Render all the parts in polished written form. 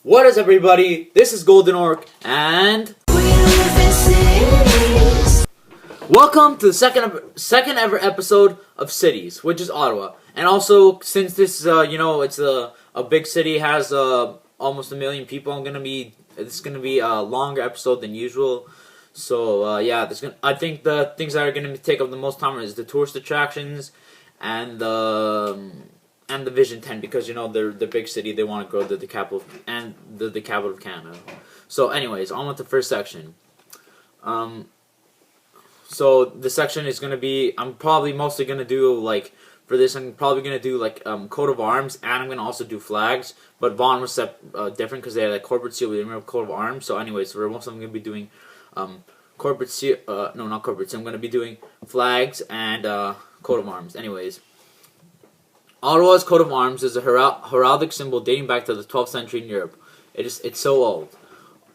What is everybody? This is Golden Orc, and welcome to the second ever episode of Cities, which is Ottawa. And also, since this it's a big city, has almost 1 million people, it's gonna be a longer episode than usual. So I think the things that are gonna take up the most time is the tourist attractions and the Vision 10, because they're the big city. They want to grow the capital and the capital of Canada. So, anyways, on with the first section. So the section is gonna be. I'm probably mostly gonna do for this. I'm probably gonna do coat of arms, and I'm gonna also do flags. But Vaughn was different because they had corporate seal. We didn't have coat of arms. So, anyways, for most of them, I'm gonna be doing corporate seal. No, not corporate seal. I'm gonna be doing flags and coat of arms. Anyways. Ottawa's coat of arms is a heraldic symbol dating back to the 12th century in Europe. It's so old.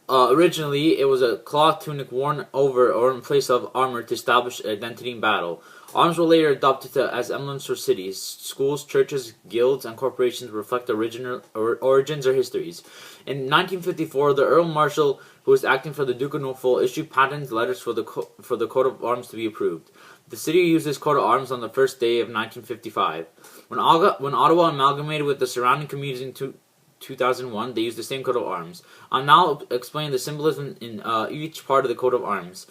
Originally, it was a cloth tunic worn over or in place of armor to establish identity in battle. Arms were later adopted as emblems for cities. Schools, churches, guilds, and corporations reflect origins or histories. In 1954, the Earl Marshal, who was acting for the Duke of Norfolk, issued patent letters for the coat of arms to be approved. The city used this coat of arms on the first day of 1955. When Ottawa amalgamated with the surrounding communities in 2001, they used the same coat of arms. I'll now explain the symbolism in each part of the coat of arms.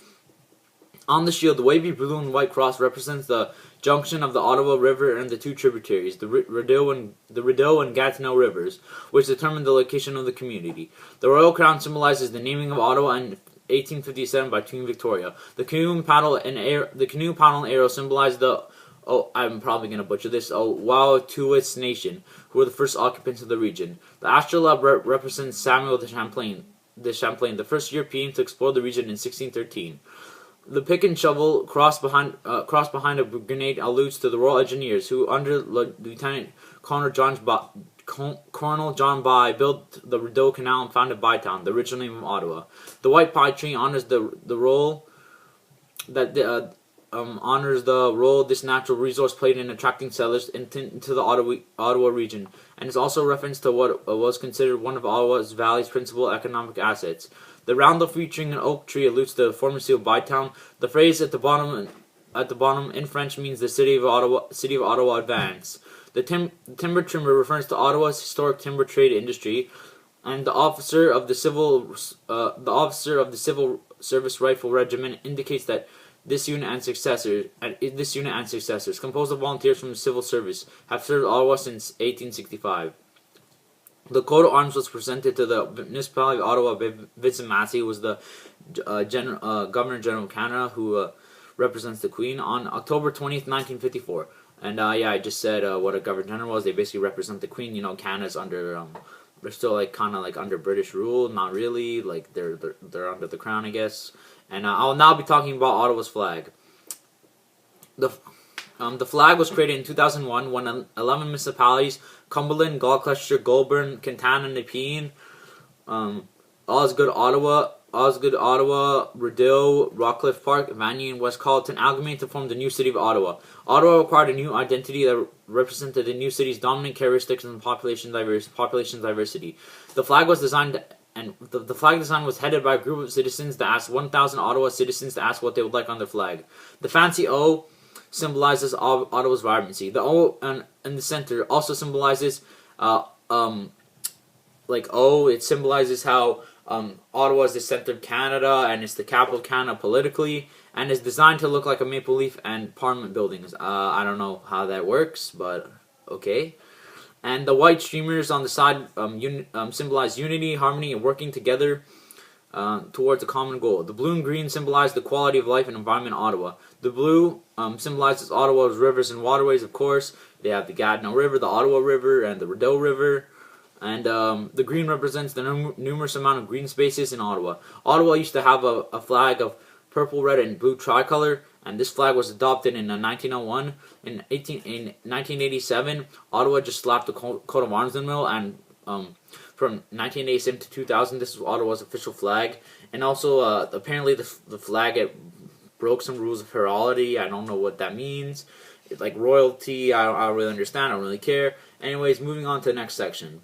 On the shield, the wavy blue and white cross represents the junction of the Ottawa River and the two tributaries, the Rideau and Gatineau rivers, which determine the location of the community. The royal crown symbolizes the naming of Ottawa in 1857 by Queen Victoria. The canoe paddle and arrow symbolize the I'm probably going to butcher this, Wautuwis Nation, who were the first occupants of the region. The astrolabe represents Samuel de Champlain, the first European to explore the region in 1613. The pick and shovel crossed behind a grenade alludes to the Royal Engineers, who under Lieutenant Colonel John By built the Rideau Canal and founded Bytown, the original name of Ottawa. The white pine tree honors the role this natural resource played in attracting settlers into the Ottawa region, and is also a reference to what was considered one of Ottawa's Valley's principal economic assets. The roundel featuring an oak tree alludes to the former seal of Bytown. The phrase at the bottom in French means the city of Ottawa advance. The timber trimmer refers to Ottawa's historic timber trade industry, and the officer of the civil service rifle regiment indicates that this unit and successors, composed of volunteers from the civil service, have served Ottawa since 1865. The coat of arms was presented to the municipality of Ottawa by Vincent Massey, who was the Governor General of Canada, who represents the Queen, on October 20th, 1954. And I just said what a Governor General was. They basically represent the Queen. Canada's under they're still kind of under British rule. Not really. They're under the Crown, I guess. And I'll now be talking about Ottawa's flag. The flag was created in 2001 when 11 municipalities, Cumberland, Gloucester, Goulburn, Kintan, and Nepean, Osgood, Ottawa, Rideau, Rockcliffe Park, Vanier, and West Carleton amalgamated to form the new city of Ottawa. Ottawa required a new identity that represented the new city's dominant characteristics and population diversity. The flag was designed. And the flag design was headed by a group of citizens that asked 1,000 Ottawa citizens to ask what they would like on their flag. The fancy O symbolizes Ottawa's vibrancy. The O in the center also symbolizes, it symbolizes how Ottawa is the center of Canada and it's the capital of Canada politically, and is designed to look like a maple leaf and Parliament buildings. I don't know how that works, but okay. And the white streamers on the side symbolize unity, harmony, and working together towards a common goal. The blue and green symbolize the quality of life and environment in Ottawa. The blue symbolizes Ottawa's rivers and waterways, of course. They have the Gatineau River, the Ottawa River, and the Rideau River. And the green represents the numerous amount of green spaces in Ottawa. Ottawa used to have a flag of purple, red, and blue tricolor, and this flag was adopted in 1901. In 1987, Ottawa just slapped the coat of arms in the middle, and from 1987 to 2000, this was Ottawa's official flag. And also, apparently the flag broke some rules of heraldry. I don't know what that means. It's like royalty. I don't really understand. I don't really care. Anyways, moving on to the next section.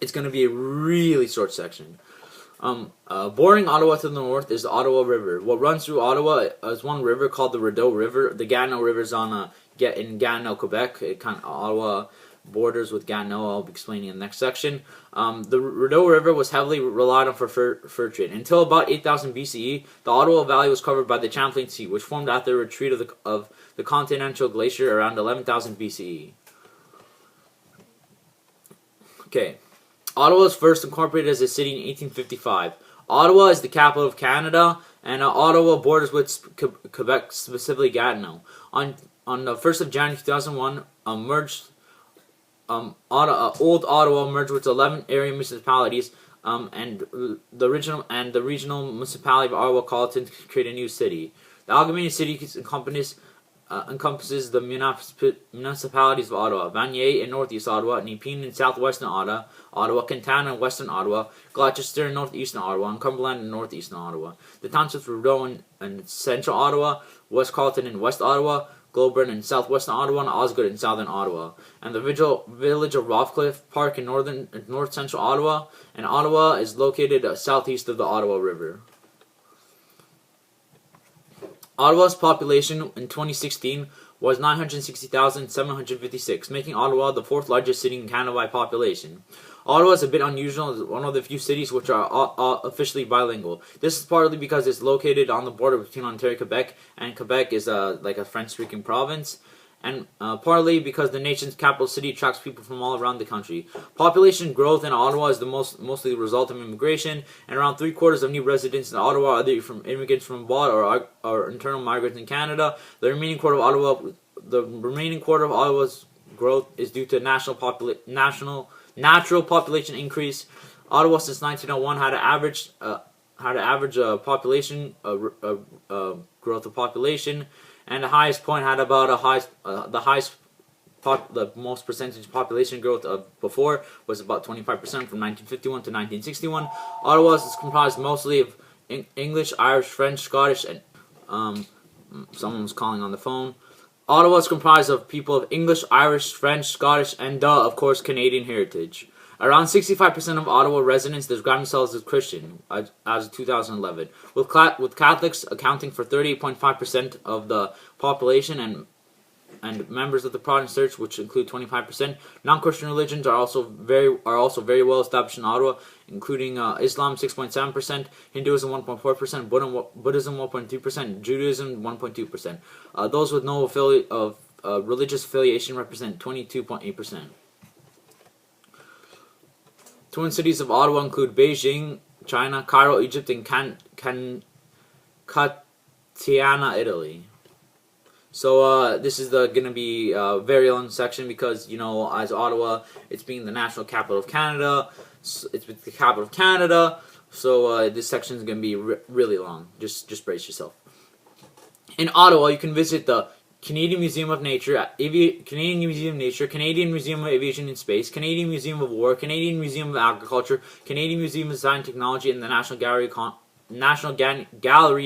It's going to be a really short section. Bordering Ottawa to the north is the Ottawa River. What runs through Ottawa is one river called the Rideau River. The Gatineau River is in Gatineau, Quebec. Ottawa borders with Gatineau. I'll be explaining in the next section. The Rideau River was heavily relied on for fur trade. Until about 8000 BCE, the Ottawa Valley was covered by the Champlain Sea, which formed after the retreat of the Continental Glacier around 11,000 BCE. Okay. Ottawa was first incorporated as a city in 1855. Ottawa is the capital of Canada, and Ottawa borders with Quebec, specifically Gatineau. On the 1st of January 2001, Old Ottawa merged with 11 area municipalities, and the regional municipality of Ottawa Carleton to create a new city. The amalgamated city encompasses the municipalities of Ottawa, Vanier in northeast Ottawa, Nepean in southwestern Ottawa, Quintana in western Ottawa, Gloucester in northeastern Ottawa, and Cumberland in northeastern Ottawa. The townships were Rideau in central Ottawa, West Carleton in west Ottawa, Goulburn in southwestern Ottawa, and Osgood in southern Ottawa. And the village of Rawcliffe Park in north central Ottawa, and Ottawa is located southeast of the Ottawa River. Ottawa's population in 2016 was 960,756, making Ottawa the fourth largest city in Canada by population. Ottawa is a bit unusual as one of the few cities which are officially bilingual. This is partly because it's located on the border between Ontario and Quebec, and Quebec is like a French-speaking province, and partly because the nation's capital city attracts people from all around the country. Population growth in Ottawa is mostly the result of immigration, and around 3/4 of new residents in Ottawa are either from immigrants from abroad or internal migrants in Canada. The remaining quarter of Ottawa's growth is due to natural population increase. Ottawa since 1901 had an average population growth of population. And the highest point had about the most percentage population growth of before was about 25% from 1951 to 1961. Ottawa is comprised mostly of English, Irish, French, Scottish, and someone was calling on the phone. Ottawa is comprised of people of English, Irish, French, Scottish, and of course, Canadian heritage. Around 65% of Ottawa residents describe themselves as Christian as of 2011, with Catholics accounting for 38.5% of the population and members of the Protestant Church, which include 25%. Non-Christian religions are also very well established in Ottawa, including Islam 6.7%, Hinduism 1.4%, Buddhism 1.2%, Judaism 1.2%. Those with no religious affiliation represent 22.8%. Twin cities of Ottawa include Beijing, China, Cairo, Egypt, and Catania, Italy. So this is going to be a very long section because, as Ottawa, it's being the national capital of Canada. It's the capital of Canada. So this section is going to be really long. Just brace yourself. In Ottawa, you can visit the Canadian Museum of Nature, Canadian Museum of Aviation and Space, Canadian Museum of War, Canadian Museum of Agriculture, Canadian Museum of Design and Technology, and the National Gallery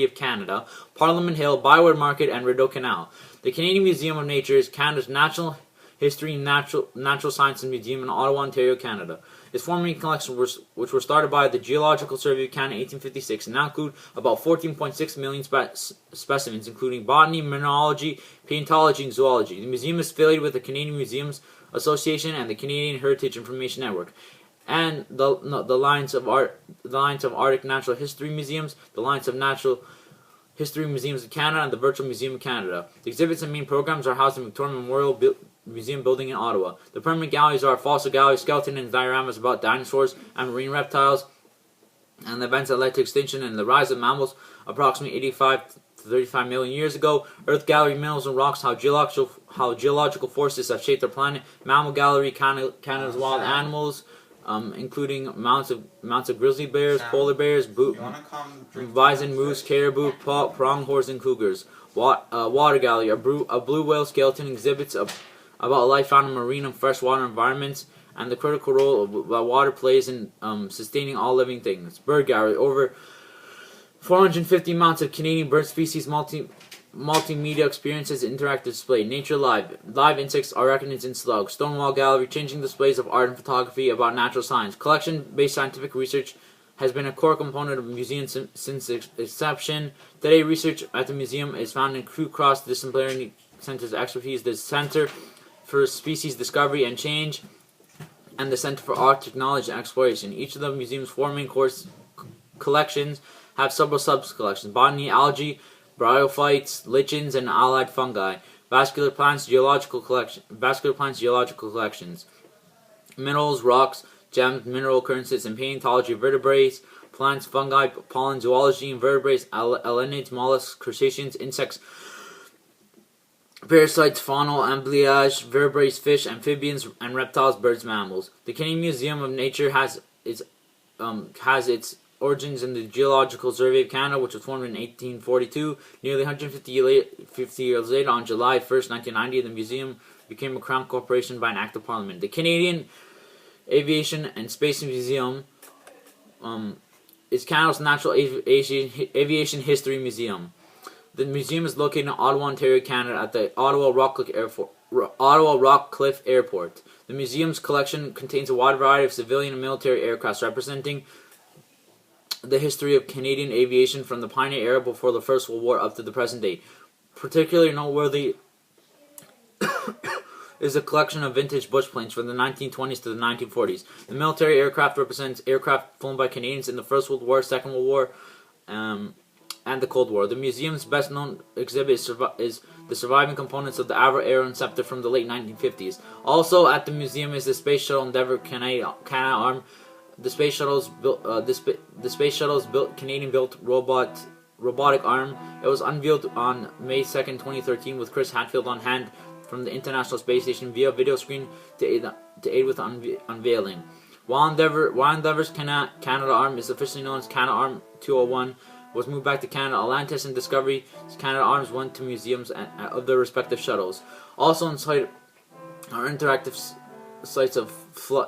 of Canada, Parliament Hill, Byward Market, and Rideau Canal. The Canadian Museum of Nature is Canada's Natural History and Natural Sciences Museum in Ottawa, Ontario, Canada. Its former collections, which were started by the Geological Survey of Canada in 1856, now include about 14.6 million specimens, including botany, mineralogy, paleontology, and zoology. The museum is affiliated with the Canadian Museums Association and the Canadian Heritage Information Network, and the Alliance of Arctic Natural History Museums, the Alliance of Natural History Museums of Canada, and the Virtual Museum of Canada. The exhibits and main programs are housed in Victoria Memorial Museum building in Ottawa. The permanent galleries are fossil gallery, skeleton and dioramas about dinosaurs and marine reptiles, and the events that led to extinction and the rise of mammals approximately 85 to 35 million years ago. Earth gallery, minerals and rocks, how geological forces have shaped our planet. Mammal gallery, Canada's wild animals, including mounts of grizzly bears, polar bears, bison, moose, caribou, pronghorns, and cougars. Water gallery, a blue whale skeleton exhibits about life found in marine and freshwater environments and the critical role that water plays in sustaining all living things. Bird gallery, over 450 mounts of Canadian bird species, multimedia experiences, interactive display. Nature Live. Live insects, arachnids, and slugs. Stonewall Gallery. Changing displays of art and photography about natural science. Collection-based scientific research has been a core component of the museum since its inception. Today, research at the museum is found in two cross-disciplinary centers of expertise: the Center for Species Discovery and Change, and the Center for Art, Technology, and Exploration. Each of the museum's four main collections have several sub-collections: botany, algae, bryophytes, lichens, and allied fungi. Vascular plants, geological collections. Minerals, rocks, gems, mineral occurrences, and paleontology, vertebrates, plants, fungi, pollen, zoology, invertebrates, elenids, mollusks, crustaceans, insects, parasites, faunal, amblyage, vertebrates, fish, amphibians, and reptiles, birds, mammals. The Canadian Museum of Nature has its origins in the Geological Survey of Canada, which was formed in 1842. Nearly 150 years later, on July 1st, 1990, the museum became a Crown corporation by an Act of Parliament. The Canadian Aviation and Space Museum is Canada's natural aviation history museum. The museum is located in Ottawa, Ontario, Canada, at the Ottawa Rockcliffe Airport. The museum's collection contains a wide variety of civilian and military aircraft representing the history of Canadian aviation from the pioneer era before the First World War up to the present day. Particularly noteworthy is a collection of vintage bush planes from the 1920s to the 1940s. The military aircraft represents aircraft flown by Canadians in the First World War, Second World War, and the Cold War. The museum's best-known exhibit is the surviving components of the Avro Aero Inceptor from the late 1950s. Also at the museum is the Space Shuttle Endeavour Canada arm. The space shuttle's built Canadian-built robotic arm. It was unveiled on May 2nd, 2013, with Chris Hadfield on hand from the International Space Station via video screen to aid with unveiling. While Endeavour's Canada arm is officially known as Canada Arm 201, was moved back to Canada, Atlantis and Discovery's Canada Arms went to museums of their respective shuttles. Also on site are interactive sites of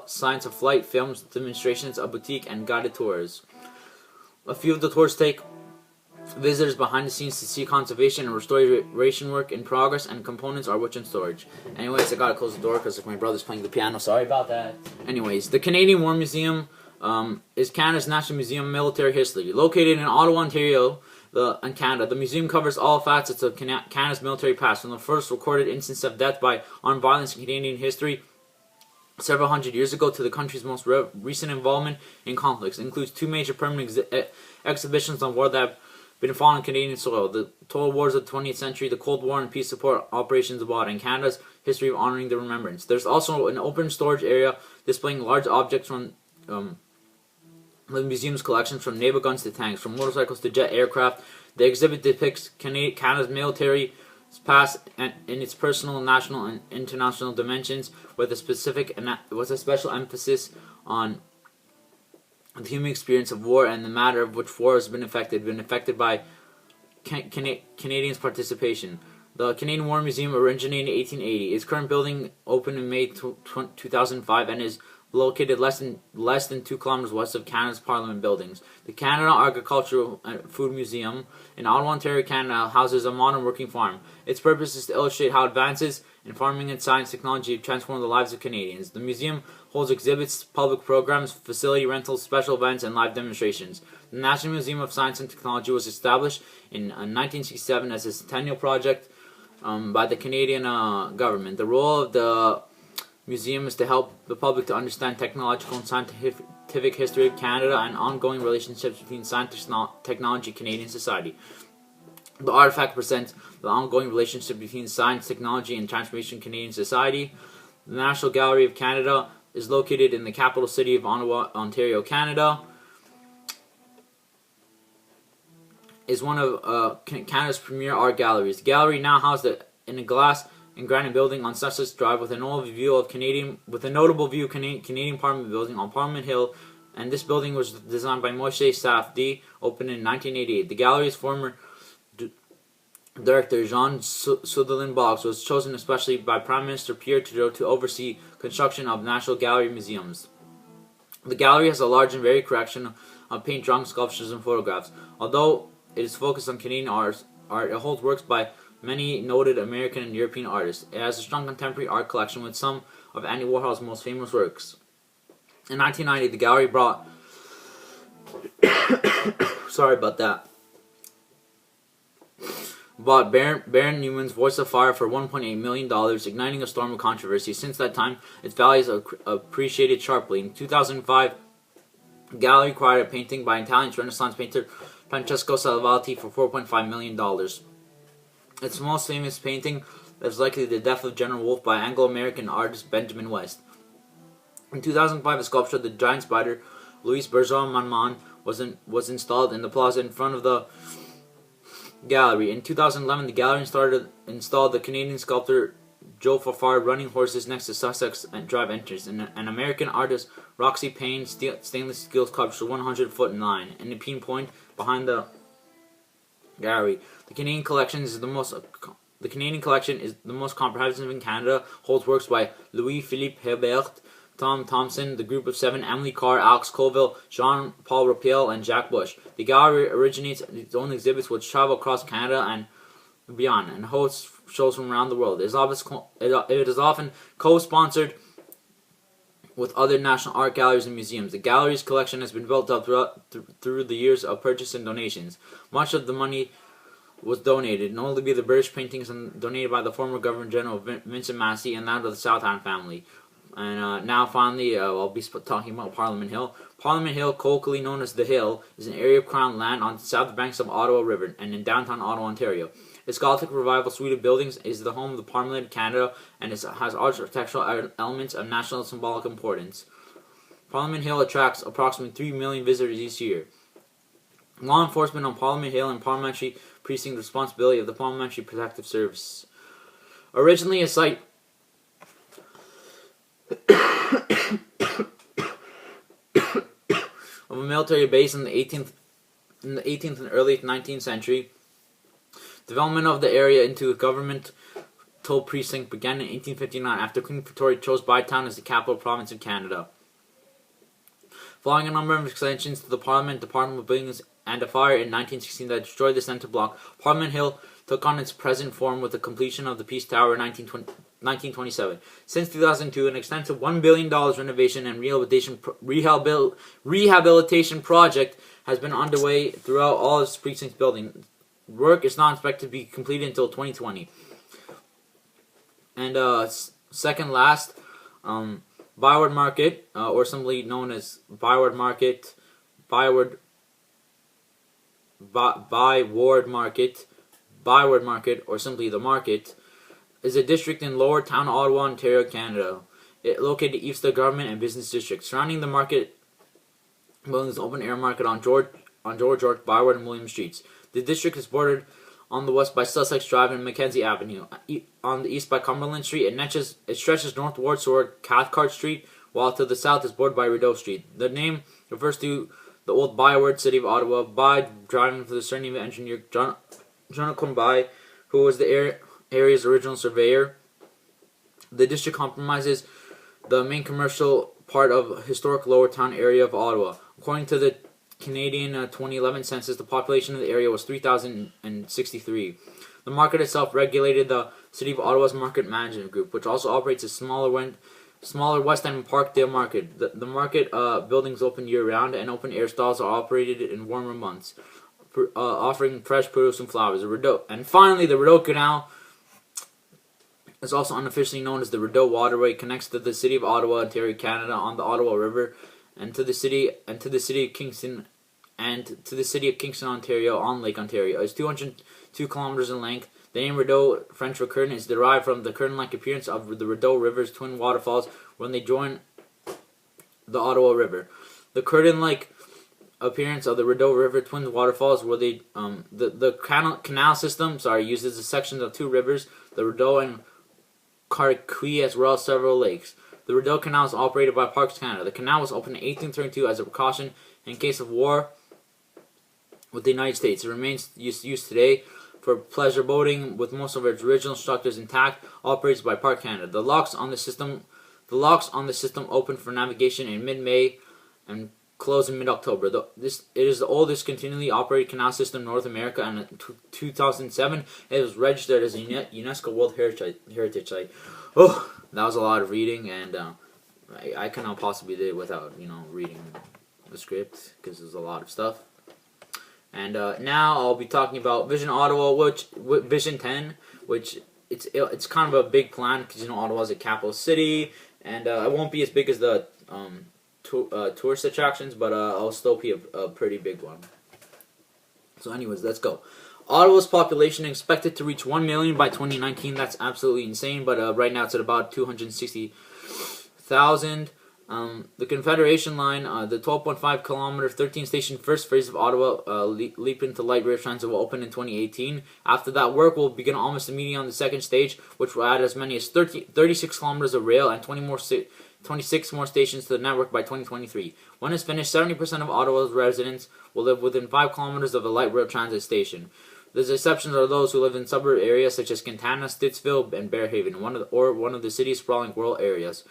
science of flight, films, demonstrations, a boutique, and guided tours. A few of the tours take visitors behind the scenes to see conservation and restoration work in progress, and components are which in storage. Anyways, I gotta close the door because my brother's playing the piano. Sorry about that. Anyways, the Canadian War Museum is Canada's National Museum of Military History. Located in Ottawa, Ontario, and Canada, the museum covers all facets of Canada's military past, from the first recorded instance of death by armed violence in Canadian history several hundred years ago to the country's most recent involvement in conflicts. It includes two major permanent exhibitions on war that have been fought on Canadian soil: the total wars of the 20th century, the Cold War, and peace support operations abroad, and Canada's history of honoring the remembrance. There's also an open storage area displaying large objects from the museum's collections, from naval guns to tanks, from motorcycles to jet aircraft. The exhibit depicts Canada's military past in its personal, national, and international dimensions, with a special emphasis on the human experience of war and the matter of which war has been affected by Canadians' participation. The Canadian War Museum originated in 1880. Its current building opened in May 2005 and is located less than 2 kilometers west of Canada's Parliament buildings. The Canada Agricultural and Food Museum in Ottawa, Ontario, Canada houses a modern working farm. Its purpose is to illustrate how advances in farming and science technology have transformed the lives of Canadians. The museum holds exhibits, public programs, facility rentals, special events, and live demonstrations. The National Museum of Science and Technology was established in 1967 as a centennial project by the Canadian government. The role of the museum is to help the public to understand technological and scientific history of Canada and ongoing relationships between science, technology, Canadian society. The artifact presents the ongoing relationship between science, technology, and transformation in Canadian society. The National Gallery of Canada is located in the capital city of Ottawa, Ontario, Canada. Is one of Canada's premier art galleries. The gallery now houses in a glass and granite building on Sussex Drive with a notable view of Canadian Parliament building on Parliament Hill, and this building was designed by Moshe Safdie, opened in 1988. The gallery's former director Jean Sutherland Boggs was chosen especially by Prime Minister Pierre Trudeau to oversee construction of National Gallery museums. The gallery has a large and varied collection of paint, drawings, sculptures, and photographs. Although it is focused on Canadian art, art. It holds works by many noted American and European artists. It has a strong contemporary art collection with some of Andy Warhol's most famous works. In 1990, the gallery brought sorry about that. Bought Baron Newman's Voice of Fire for $1.8 million, igniting a storm of controversy. Since that time, its values appreciated sharply. In 2005, the gallery acquired a painting by Italian Renaissance painter Francesco Salvati for $4.5 million. Its most famous painting is likely The Death of General Wolfe by Anglo-American artist Benjamin West. In 2005, a sculpture of the giant spider Louis Bourgeois Manman was installed in the plaza in front of the gallery. In 2011, the gallery installed the Canadian sculptor Joe Fafard running horses next to Sussex Drive entrance, and American artist Roxy Payne stainless steel sculpture 100-foot line in the Peen Point behind the gallery. The Canadian collection is the most comprehensive in Canada. Holds works by Louis-Philippe Hebert, Tom Thompson, the Group of Seven, Emily Carr, Alex Colville, Jean-Paul Raphael, and Jack Bush. The gallery originates its own exhibits which travel across Canada and beyond, and hosts shows from around the world. It is often co-sponsored with other national art galleries and museums. The gallery's collection has been built up through the years of purchase and donations. Much of the money was donated, notably the British paintings donated by the former Governor General Vincent Massey and that of the Southend family. And now finally, I'll be talking about Parliament Hill. Parliament Hill, colloquially known as The Hill, is an area of crown land on the south banks of Ottawa River and in downtown Ottawa, Ontario. Its Gothic Revival suite of buildings is the home of the Parliament of Canada and has architectural elements of national symbolic importance. Parliament Hill attracts approximately 3 million visitors each year. Law enforcement on Parliament Hill and Parliamentary Precinct the responsibility of the Parliamentary Protective Service. Originally a site of a military base in the 18th and early 19th century, development of the area into a governmental precinct began in 1859 after Queen Victoria chose Bytown as the capital province of Canada. Following a number of extensions to the Parliament, Department of Buildings, and a fire in 1916 that destroyed the centre block, Parliament Hill took on its present form with the completion of the Peace Tower in 1927. Since 2002, an extensive $1 billion renovation and rehabilitation project has been underway throughout all its precincts building. Work is not expected to be completed until 2020. And second last, Byward Market, or simply known as Byward Market, Byward Market, or simply the Market, is a district in Lower Town, Ottawa, Ontario, Canada. It located east of the government and business district. Surrounding the market building is open air market on George, Byward, and William Streets. The district is bordered on the west by Sussex Drive and Mackenzie Avenue. On the east by Cumberland Street. It stretches northwards toward Cathcart Street, while to the south is bordered by Rideau Street. The name refers to the old Byward city of Ottawa, by driving for the surname of engineer Jonathan By, who was the area's original surveyor. The district comprises the main commercial part of historic Lower Town area of Ottawa. According to the Canadian 2011 census, the population of the area was 3,063. The market itself regulated the City of Ottawa's Market Management Group, which also operates a smaller West End Parkdale Market. The market buildings open year-round, and open-air stalls are operated in warmer months, offering fresh produce and flowers. And finally, the Rideau Canal is also unofficially known as the Rideau Waterway. It connects to the City of Ottawa, Ontario, Canada, on the Ottawa River, and to the city of Kingston, Ontario, on Lake Ontario. It's 202 kilometers in length. The name Rideau, French for curtain, is derived from the curtain-like appearance of the Rideau River's twin waterfalls when they join the Ottawa River. The curtain-like appearance of the Rideau River twin waterfalls, where the canal system uses the sections of two rivers, the Rideau and Carriquie, as well as several lakes. The Rideau Canal is operated by Parks Canada. The canal was opened in 1832 as a precaution in case of war with the United States. It remains used today for pleasure boating, with most of its original structures intact. Operated by Park Canada. The locks on the system opened for navigation in mid-May and closed in mid-October. It is the oldest continually operated canal system in North America, and in 2007 it was registered as a UNESCO World Heritage Site. Oh, that was a lot of reading, and I cannot possibly do it without reading the script because there's a lot of stuff. And now I'll be talking about Vision Ottawa, Vision 10, which it's kind of a big plan because Ottawa is a capital city, and it won't be as big as the tourist attractions, but it'll still be a pretty big one. So anyways, let's go. Ottawa's population is expected to reach 1 million by 2019. That's absolutely insane, but right now it's at about 260,000. The Confederation Line, the 12.5 kilometer, 13 station first phase of Ottawa leap into light rail transit will open in 2018. After that, work will begin almost immediately on the second stage, which will add as many as 36 kilometers of rail and 26 more stations to the network by 2023. When it's finished, 70% of Ottawa's residents will live within 5 kilometers of a light rail transit station. The exceptions are those who live in suburb areas such as Quintana, Stittsville, and Bearhaven, one of the city's sprawling rural areas.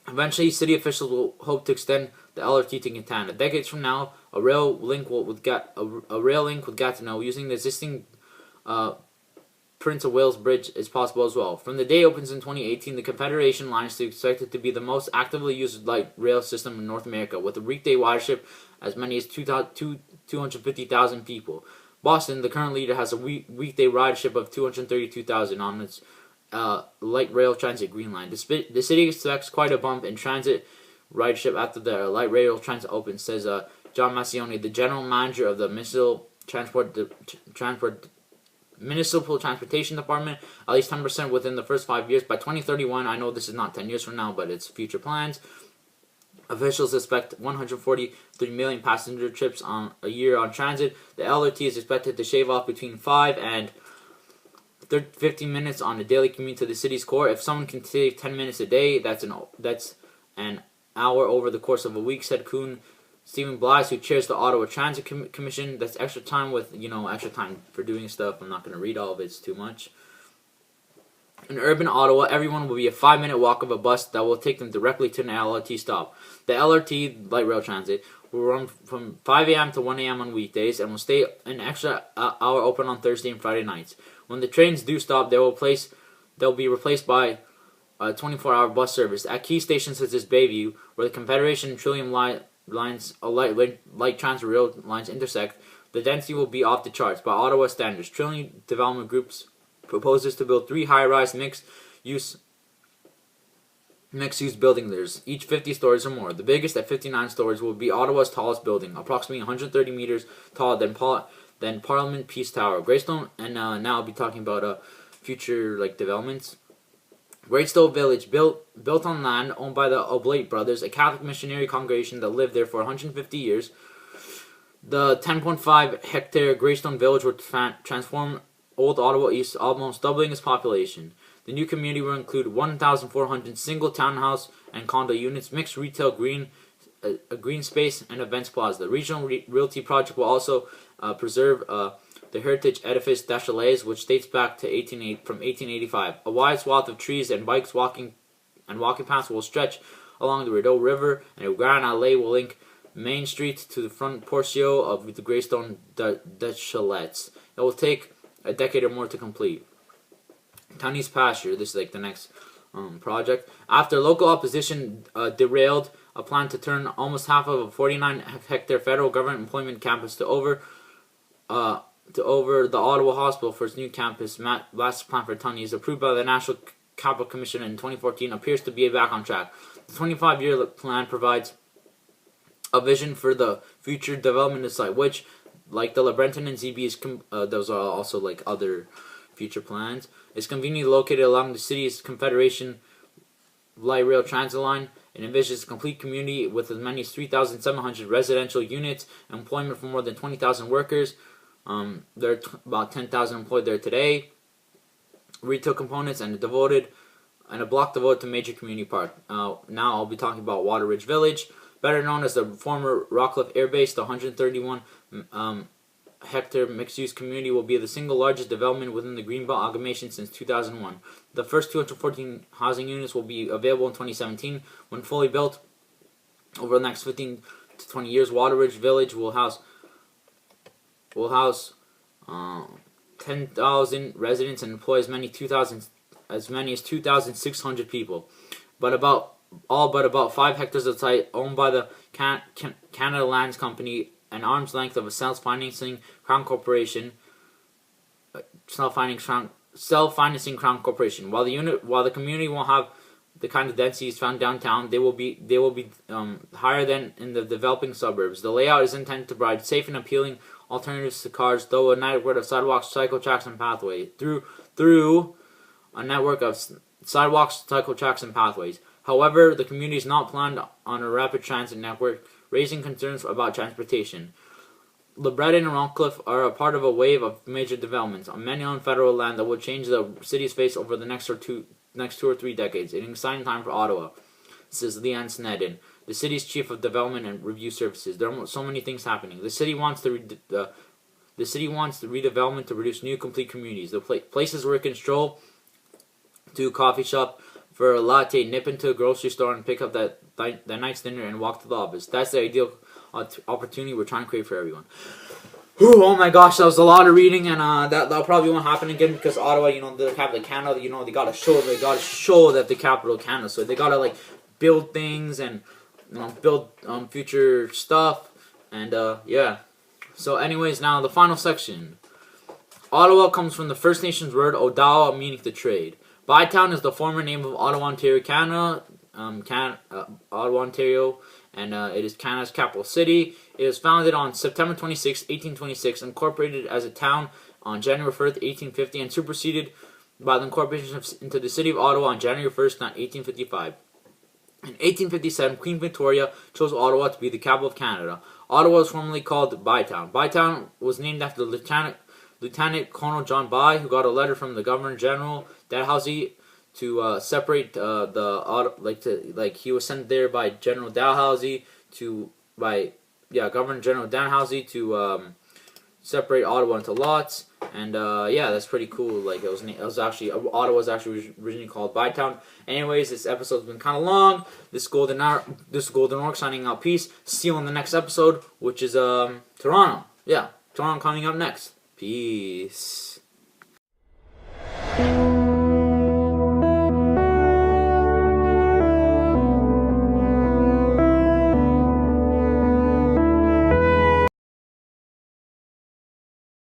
Eventually, city officials will hope to extend the LRT to Quintana. Decades from now, a rail link with Gatineau using the existing Prince of Wales Bridge is possible as well. From the day it opens in 2018, the Confederation Line is expected to be the most actively used light rail system in North America, with a weekday ridership as many as 250,000 people. Boston, the current leader, has a weekday ridership of 232,000 on its light rail transit Green Line. The city expects quite a bump in transit ridership after the light rail transit opens, says John Massioni, the general manager of the Municipal Transportation Department. At least 10% within the first 5 years. By 2031, I know this is not 10 years from now, but it's future plans. Officials expect 143 million passenger trips a year on transit. The LRT is expected to shave off between 5 and 15 minutes on a daily commute to the city's core. If someone can save 10 minutes a day, that's an hour over the course of a week, said Stephen Blythe, who chairs the Ottawa Transit Commission. That's extra time extra time for doing stuff. I'm not going to read all of it, it's too much. In urban Ottawa, everyone will be a 5-minute walk of a bus that will take them directly to an LRT stop. The LRT, light rail transit, will run from 5 a.m. to 1 a.m. on weekdays and will stay an extra hour open on Thursday and Friday nights. When the trains do stop, they'll be replaced by a 24-hour bus service. At key stations such as Bayview, where the Confederation and Trillium light transit rail lines intersect, the density will be off the charts by Ottawa standards. Trillium Development Groups proposes to build 3 high-rise mixed-use buildings, each 50 stories or more. The biggest, at 59 stories, will be Ottawa's tallest building, approximately 130 meters taller than Parliament Peace Tower. Greystone, and now I'll be talking about future developments. Greystone Village, built on land owned by the Oblate brothers, a Catholic missionary congregation that lived there for 150 years. The 10.5 hectare Greystone Village will transform Old Ottawa East, almost doubling its population. The new community will include 1,400 single townhouse and condo units, mixed retail, green space, and events plaza. The regional realty project will also preserve the heritage edifice des Chalets, which dates back to 1885. A wide swath of trees and walking paths will stretch along the Rideau River, and a grand allée will link Main Street to the front portico of the Greystone des Chalets. It will take a decade or more to complete. Tunney's Pasture, this is the next project. After local opposition derailed a plan to turn almost half of a 49-hectare federal government employment campus to over the Ottawa Hospital for its new campus, master plan for Tunney's, approved by the National Capital Commission in 2014, appears to be back on track. The 25-year plan provides a vision for the future development of the site, which, like the LeBrenton and ZB's, those are also other future plans, is conveniently located along the city's Confederation light rail transit line. It envisions a complete community with as many as 3,700 residential units, employment for more than 20,000 workers. There are about 10,000 employed there today. Retail components and a block devoted to major community park. Now I'll be talking about Waterridge Village, better known as the former Rockcliffe Air Base. The 131 hectare mixed-use community will be the single largest development within the Greenbelt agglomeration since 2001. The first 214 housing units will be available in 2017. When fully built, over the next to 20 years. Wateridge Village will house 10,000 residents and employ as many as 2,600 people. But about 5 hectares of site owned by the Canada Lands Company, an arm's length of a self-financing Crown Corporation. Self-financing Crown Corporation. While the community won't have the kind of densities found downtown, they will be higher than in the developing suburbs. The layout is intended to provide safe and appealing alternatives to cars, through a network of sidewalks, cycle tracks, and pathways. However, the community is not planned on a rapid transit network, raising concerns about transportation. LeBreton and Rockcliffe are a part of a wave of major developments on many on federal land that will change the city's face over the next 2 or 3 decades. It's an exciting time for Ottawa, says Leanne Snedden, the city's chief of development and review services. There are so many things happening. The city wants the redevelopment to produce new, complete communities. The places where it can stroll to a coffee shop for a latte, nip into a grocery store, and pick up that night's dinner and walk to the office. That's the ideal opportunity we're trying to create for everyone. Whew, oh my gosh, that was a lot of reading, and that probably won't happen again because Ottawa, the capital of Canada, they gotta show that the capital of Canada, so they gotta build things and build future stuff, and yeah. So anyways, now the final section. Ottawa comes from the First Nations word Odawa, meaning to trade. Bytown is the former name of Ottawa, Ontario, Canada. Ottawa, Ontario, and it is Canada's capital city. It was founded on September 26, 1826, incorporated as a town on January 1st, 1850, and superseded by the incorporation into the city of Ottawa on January 1st, 1855. In 1857, Queen Victoria chose Ottawa to be the capital of Canada. Ottawa was formerly called Bytown. Bytown was named after Lieutenant Colonel John By, who got a letter from the Governor General Dalhousie to separate he was sent there by General Dalhousie Governor General Dalhousie to separate Ottawa into lots, and yeah, that's pretty cool. Ottawa was actually originally called Bytown. Anyways, this episode's been kind of long. This Golden Orc signing out. Peace. See you on the next episode, which is Toronto. Yeah, Toronto coming up next. Peace.